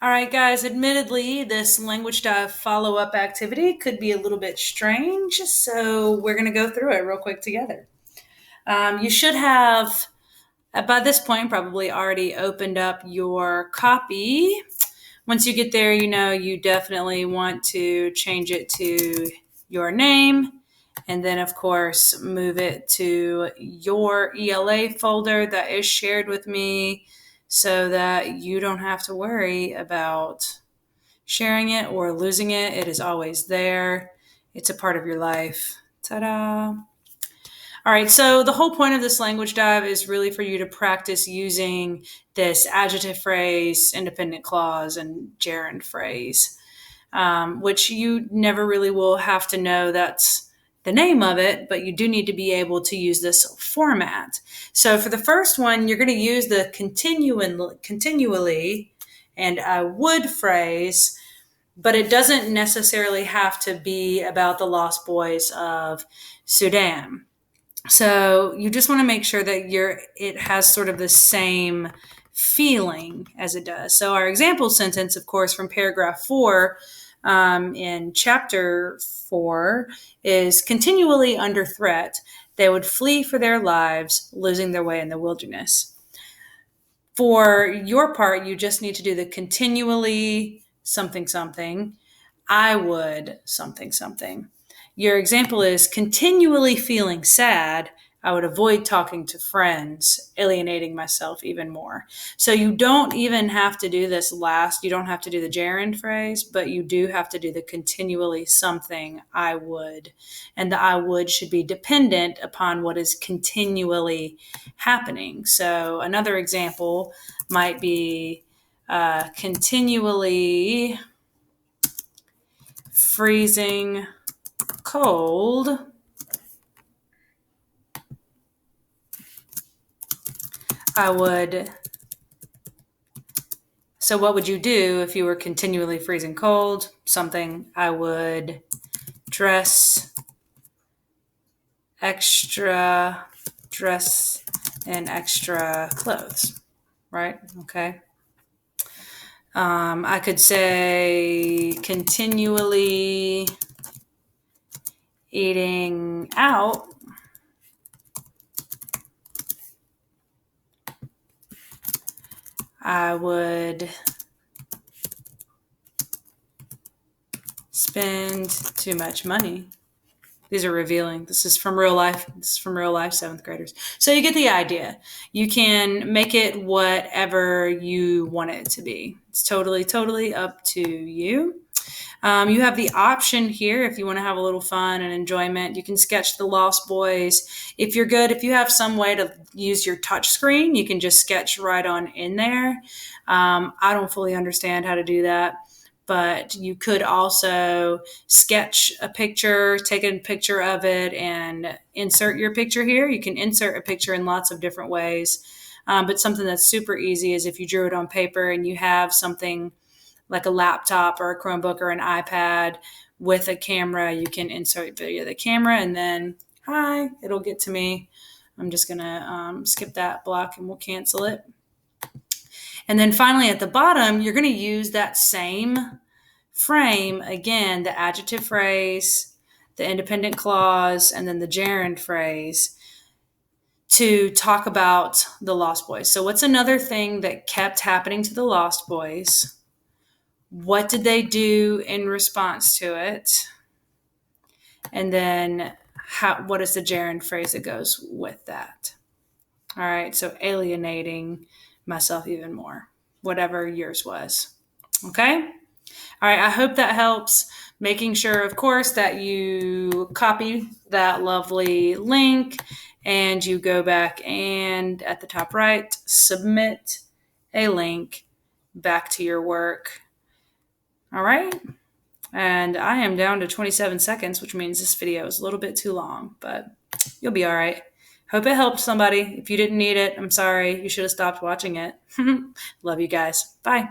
All right, guys, admittedly, this language dive follow up activity could be a little bit strange, so we're going to go through it real quick together. You should have, by this point, probably already opened up your copy. Once you get there, you definitely want to change it to your name. And then, of course, move it to your ELA folder that is shared with me so that you don't have to worry about sharing it or losing it. It is always there. It's a part of your life. Ta-da. All right, so the whole point of this language dive is really for you to practice using this adjective phrase, independent clause, and gerund phrase, which you never really will have to know that's the name of it, but you do need to be able to use this format. So for the first one, you're going to use the continually and I would phrase, but it doesn't necessarily have to be about the Lost Boys of Sudan. So you just want to make sure that it has sort of the same feeling as it does. So our example sentence, of course, from paragraph 4 in chapter 4 is continually under threat. They would flee for their lives, losing their way in the wilderness. For your part, you just need to do the continually something something. I would something something. Your example is continually feeling sad. I would avoid talking to friends, alienating myself even more. So you don't even have to do this last. You don't have to do the gerund phrase, but you do have to do the continually something, I would. And the I would should be dependent upon what is continually happening. So another example might be continually freezing cold. I would. So, what would you do if you were continually freezing cold? Something. I would dress in extra clothes, right? Okay. I could say continually eating out. I would spend too much money. These are revealing. This is from real life. This is from real life seventh graders. So you get the idea. You can make it whatever you want it to be. It's totally, totally up to you. You have the option here if you want to have a little fun and enjoyment. You can sketch the Lost Boys. If you're good, if you have some way to use your touch screen, you can just sketch right on in there. I don't fully understand how to do that, but you could also sketch a picture, take a picture of it, and insert your picture here. You can insert a picture in lots of different ways, but something that's super easy is if you drew it on paper and you have something like a laptop or a Chromebook or an iPad with a camera, you can insert via the camera and then, hi, it'll get to me. I'm just going to skip that block and we'll cancel it. And then finally at the bottom, you're going to use that same frame again, the adjective phrase, the independent clause, and then the gerund phrase to talk about the Lost Boys. So what's another thing that kept happening to the Lost Boys? What did they do in response to it? And then what is the gerund phrase that goes with that? All right, so alienating myself even more, whatever yours was. Okay? All right, I hope that helps. Making sure, of course, that you copy that lovely link and you go back and at the top right, submit a link back to your work. All right. And I am down to 27 seconds, which means this video is a little bit too long, but you'll be all right. Hope it helped somebody. If you didn't need it, I'm sorry. You should have stopped watching it. Love you guys. Bye.